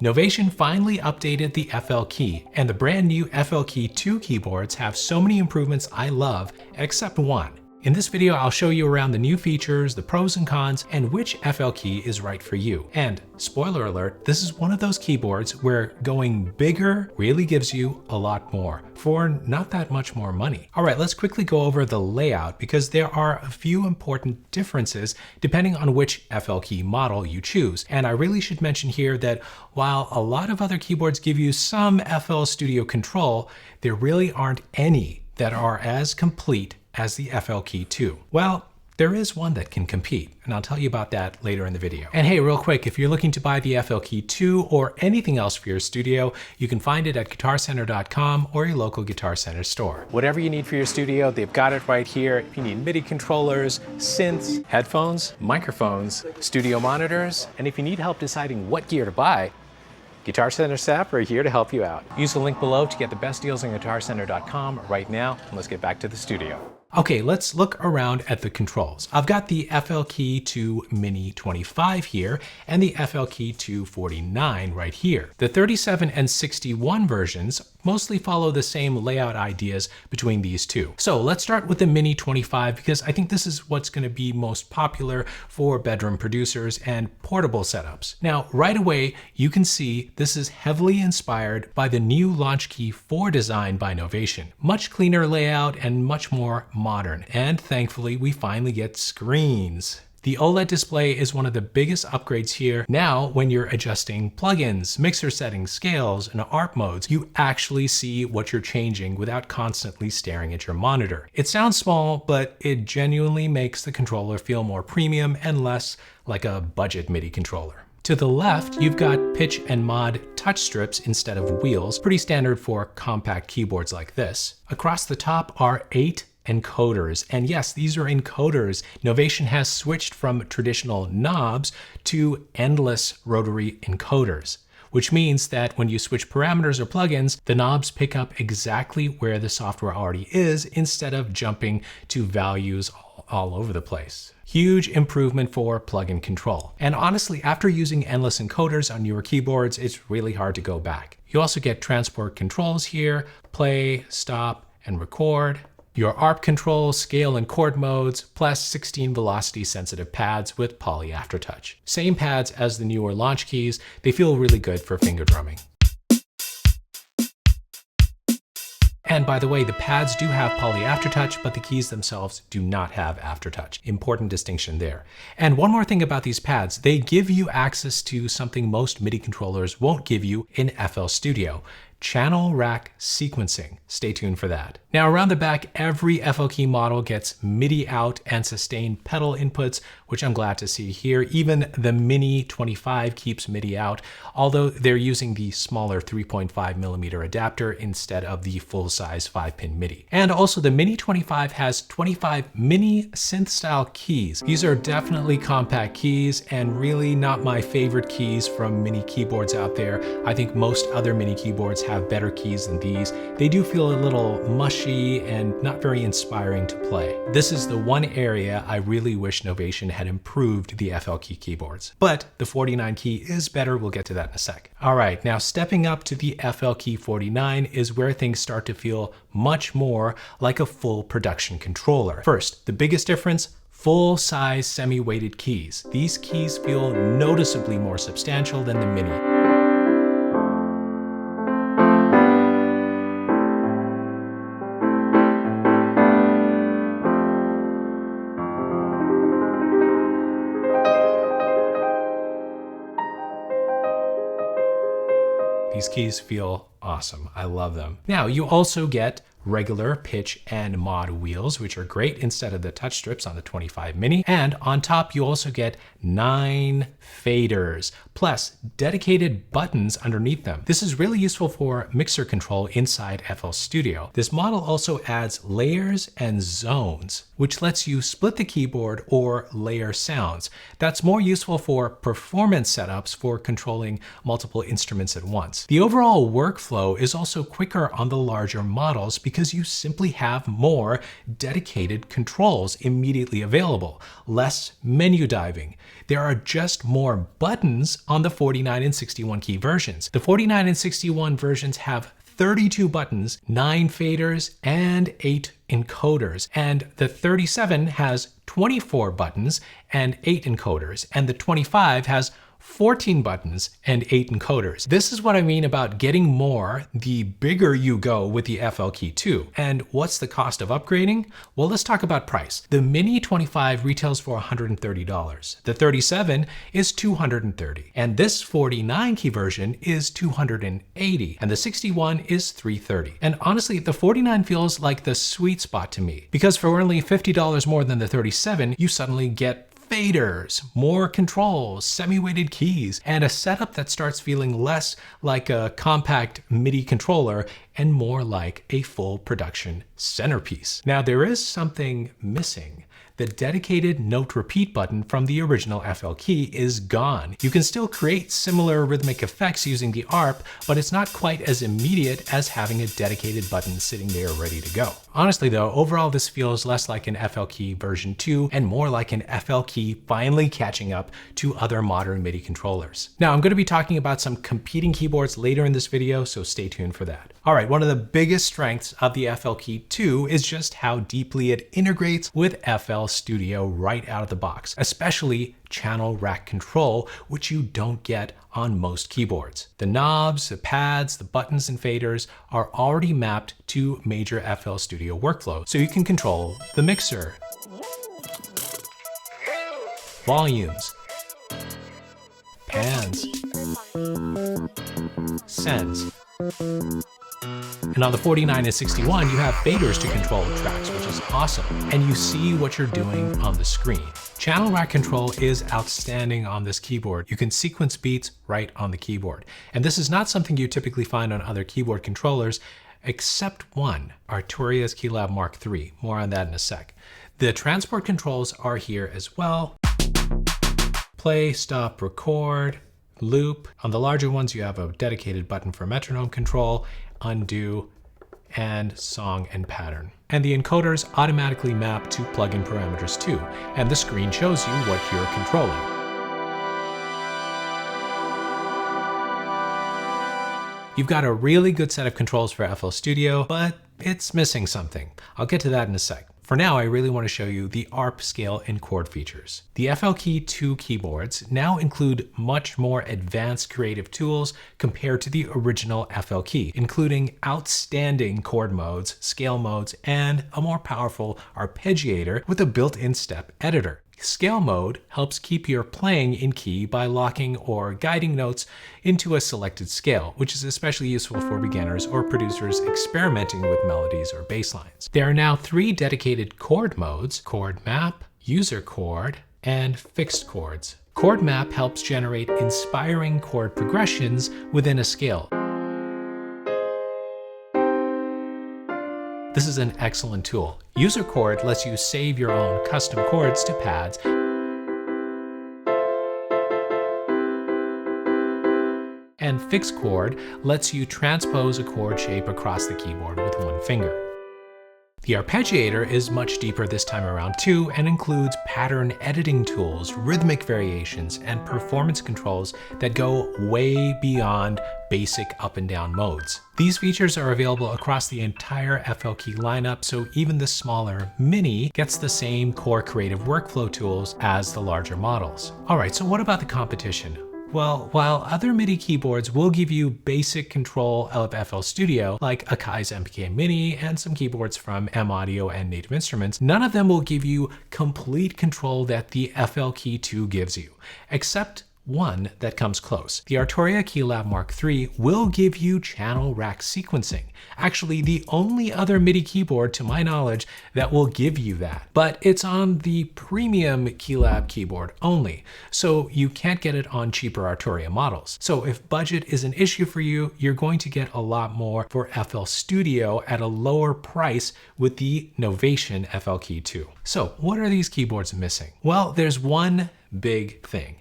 Novation finally updated the FLkey, and the brand new FLkey 2 keyboards have so many improvements I love, except one. In this video, I'll show you around the new features, the pros and cons, and which FLkey is right for you. And spoiler alert, this is one of those keyboards where going bigger really gives you a lot more for not that much more money. All right, let's quickly go over the layout because there are a few important differences depending on which FLkey model you choose. And I really should mention here that while a lot of other keyboards give you some FL Studio control, there really aren't any that are as complete as the FLkey 2. Well, there is one that can compete, and I'll tell you about that later in the video. And hey, real quick, if you're looking to buy the FLkey 2 or anything else for your studio, you can find it at guitarcenter.com or your local Guitar Center store. Whatever you need for your studio, they've got it right here. If you need MIDI controllers, synths, headphones, microphones, studio monitors, and if you need help deciding what gear to buy, Guitar Center staff are here to help you out. Use the link below to get the best deals on guitarcenter.com right now, and let's get back to the studio. Okay, let's look around at the controls. I've got the FLkey 2 Mini 25 here and the FLkey 2 49 right here. The 37 and 61 versions mostly follow the same layout ideas between these two. So let's start with the Mini 25 because I think this is what's going to be most popular for bedroom producers and portable setups. Now, right away, you can see this is heavily inspired by the new Launchkey 4 design by Novation. Much cleaner layout and much more modern, and thankfully we finally get screens. The OLED display is one of the biggest upgrades here. Now, when you're adjusting plugins, mixer settings, scales, and ARP modes, you actually see what you're changing without constantly staring at your monitor. It sounds small, but it genuinely makes the controller feel more premium and less like a budget MIDI controller. To the left, you've got pitch and mod touch strips instead of wheels, pretty standard for compact keyboards like this. Across the top are 8 encoders. And yes, these are encoders. Novation has switched from traditional knobs to endless rotary encoders, which means that when you switch parameters or plugins, the knobs pick up exactly where the software already is instead of jumping to values all over the place. Huge improvement for plugin control. And honestly, after using endless encoders on newer keyboards, it's really hard to go back. You also get transport controls here, play, stop, and record. Your ARP control, scale, and chord modes, plus 16 velocity sensitive pads with poly aftertouch. Same pads as the newer launch keys, they feel really good for finger drumming. And by the way, the pads do have poly aftertouch, but the keys themselves do not have aftertouch. Important distinction there. And one more thing about these pads, they give you access to something most MIDI controllers won't give you in FL Studio. Channel rack sequencing. Stay tuned for that. Now around the back, every FLkey model gets MIDI out and sustained pedal inputs, which I'm glad to see here. Even the Mini 25 keeps MIDI out, although they're using the smaller 3.5mm adapter instead of the full-size 5-pin MIDI. And also the Mini 25 has 25 mini synth-style keys. These are definitely compact keys and really not my favorite keys from mini keyboards out there. I think most other mini keyboards have better keys than these. They do feel a little mushy and not very inspiring to play. This is the one area I really wish Novation had improved the FLkey keyboards. But the 49 key is better, we'll get to that in a sec. All right, now stepping up to the FLkey 49 is where things start to feel much more like a full production controller. First, the biggest difference, full-size semi-weighted keys. These keys feel noticeably more substantial than the Mini. These keys feel awesome. I love them. Now, you also get regular pitch and mod wheels, which are great instead of the touch strips on the 25 Mini. And on top, you also get 9 faders, plus dedicated buttons underneath them. This is really useful for mixer control inside FL Studio. This model also adds layers and zones, which lets you split the keyboard or layer sounds. That's more useful for performance setups for controlling multiple instruments at once. The overall workflow is also quicker on the larger models because because you simply have more dedicated controls immediately available, less menu diving. There are just more buttons on the 49 and 61 key versions. The 49 and 61 versions have 32 buttons, 9 faders, and 8 encoders. And the 37 has 24 buttons and 8 encoders. And the 25 has 14 buttons and 8 encoders. This is what I mean about getting more the bigger you go with the FLkey 2. And what's the cost of upgrading? Well, let's talk about price. The Mini 25 retails for $130. The 37 is $230. And this 49 key version is $280. And the 61 is $330. And honestly, the 49 feels like the sweet spot to me, because for only $50 more than the 37, you suddenly get faders, more controls, semi-weighted keys, and a setup that starts feeling less like a compact MIDI controller and more like a full production centerpiece. Now, there is something missing. The dedicated note repeat button from the original FLkey is gone. You can still create similar rhythmic effects using the Arp, but it's not quite as immediate as having a dedicated button sitting there ready to go. Honestly though, overall this feels less like an FLkey version 2 and more like an FLkey finally catching up to other modern MIDI controllers. Now, I'm going to be talking about some competing keyboards later in this video, so stay tuned for that. All right, one of the biggest strengths of the FLkey 2 is just how deeply it integrates with FL Studio right out of the box, especially channel rack control, which you don't get on most keyboards. The knobs, the pads, the buttons and faders are already mapped to major FL Studio workflows, so you can control the mixer, volumes, pans, sends. And on the 49 and 61, you have faders to control tracks, which is awesome. And you see what you're doing on the screen. Channel rack control is outstanding on this keyboard. You can sequence beats right on the keyboard. And this is not something you typically find on other keyboard controllers, except one, Arturia's Keylab Mark III. More on that in a sec. The transport controls are here as well. Play, stop, record, loop. On the larger ones, you have a dedicated button for metronome control, undo, and song and pattern. And the encoders automatically map to plugin parameters too, and the screen shows you what you're controlling. You've got a really good set of controls for FL Studio, but it's missing something. I'll get to that in a sec. For now, I really want to show you the Arp Scale and Chord features. The FLkey 2 keyboards now include much more advanced creative tools compared to the original FLkey, including outstanding chord modes, scale modes, and a more powerful arpeggiator with a built-in step editor. Scale mode helps keep your playing in key by locking or guiding notes into a selected scale, which is especially useful for beginners or producers experimenting with melodies or bass lines. There are now 3 dedicated chord modes: chord map, user chord, and fixed chords. Chord map helps generate inspiring chord progressions within a scale. This is an excellent tool. User chord lets you save your own custom chords to pads, and fixed chord lets you transpose a chord shape across the keyboard with one finger. The arpeggiator is much deeper this time around too, and includes pattern editing tools, rhythmic variations, and performance controls that go way beyond basic up and down modes. These features are available across the entire FLkey lineup, so even the smaller Mini gets the same core creative workflow tools as the larger models. All right, so what about the competition? Well, while other MIDI keyboards will give you basic control of FL Studio, like Akai's FLkey Mini and some keyboards from M Audio and Native Instruments, none of them will give you complete control that the FLkey 2 gives you, except one that comes close. The Arturia Keylab Mark III will give you channel rack sequencing. Actually, the only other MIDI keyboard to my knowledge that will give you that. But it's on the premium Keylab keyboard only, so you can't get it on cheaper Arturia models. So if budget is an issue for you, you're going to get a lot more for FL Studio at a lower price with the Novation FLkey 2. So what are these keyboards missing? Well, there's one big thing: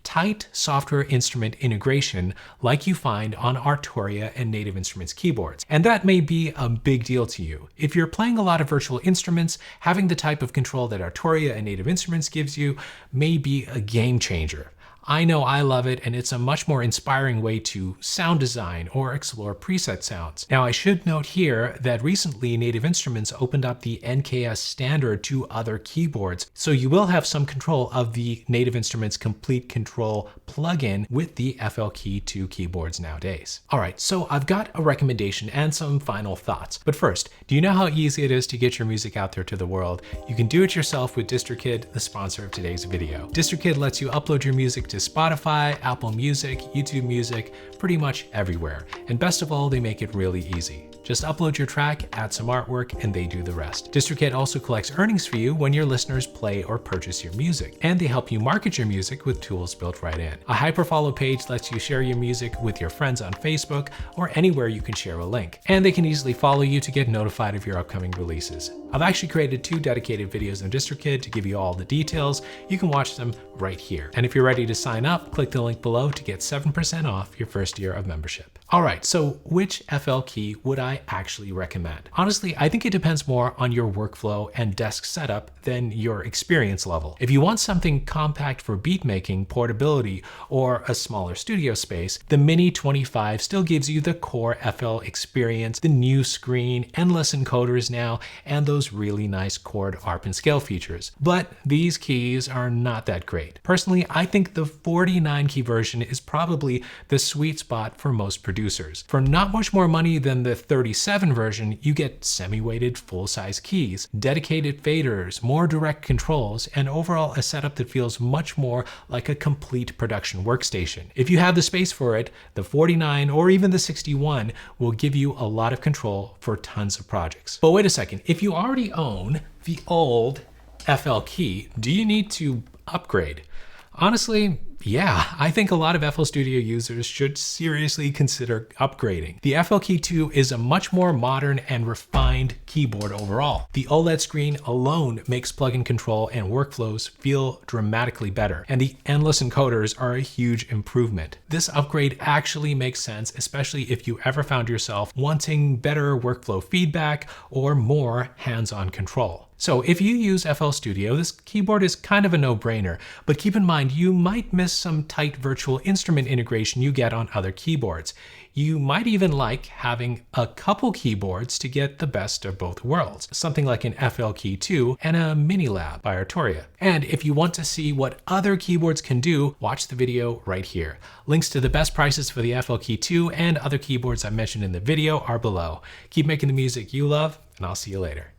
tight software instrument integration like you find on Arturia and Native Instruments keyboards. And that may be a big deal to you. If you're playing a lot of virtual instruments, having the type of control that Arturia and Native Instruments gives you may be a game changer. I know I love it, and it's a much more inspiring way to sound design or explore preset sounds. Now, I should note here that recently Native Instruments opened up the NKS standard to other keyboards, so you will have some control of the Native Instruments Complete Control plugin with the FLkey 2 keyboards nowadays. All right, so I've got a recommendation and some final thoughts. But first, do you know how easy it is to get your music out there to the world? You can do it yourself with DistroKid, the sponsor of today's video. DistroKid lets you upload your music to Spotify, Apple Music, YouTube Music, pretty much everywhere. And best of all, they make it really easy. Just upload your track, add some artwork, and they do the rest. DistroKid also collects earnings for you when your listeners play or purchase your music. And they help you market your music with tools built right in. A hyperfollow page lets you share your music with your friends on Facebook or anywhere you can share a link. And they can easily follow you to get notified of your upcoming releases. I've actually created 2 dedicated videos on DistroKid to give you all the details. You can watch them right here. And if you're ready to sign up, click the link below to get 7% off your first year of membership. All right, so which FLkey would I actually recommend? Honestly, I think it depends more on your workflow and desk setup than your experience level. If you want something compact for beat making, portability, or a smaller studio space, the Mini 25 still gives you the core FL experience, the new screen, endless encoders now, and those really nice chord, arp, and scale features. But these keys are not that great. Personally, I think the 49 key version is probably the sweet spot for most producers. For not much more money than the 37 version, you get semi-weighted full-size keys, dedicated faders, more direct controls, and overall a setup that feels much more like a complete production workstation. If you have the space for it, the 49 or even the 61 will give you a lot of control for tons of projects. But wait a second, if you already own the old FLkey, do you need to upgrade? Honestly, yeah, I think a lot of FL Studio users should seriously consider upgrading. The FLkey 2 is a much more modern and refined keyboard overall. The OLED screen alone makes plugin control and workflows feel dramatically better, and the endless encoders are a huge improvement. This upgrade actually makes sense, especially if you ever found yourself wanting better workflow feedback or more hands-on control. So if you use FL Studio, this keyboard is kind of a no-brainer, but keep in mind you might miss some tight virtual instrument integration you get on other keyboards. You might even like having a couple keyboards to get the best of both worlds, something like an FLkey 2 and a Mini Lab by Arturia. And if you want to see what other keyboards can do, watch the video right here. Links to the best prices for the FLkey 2 and other keyboards I mentioned in the video are below. Keep making the music you love, and I'll see you later.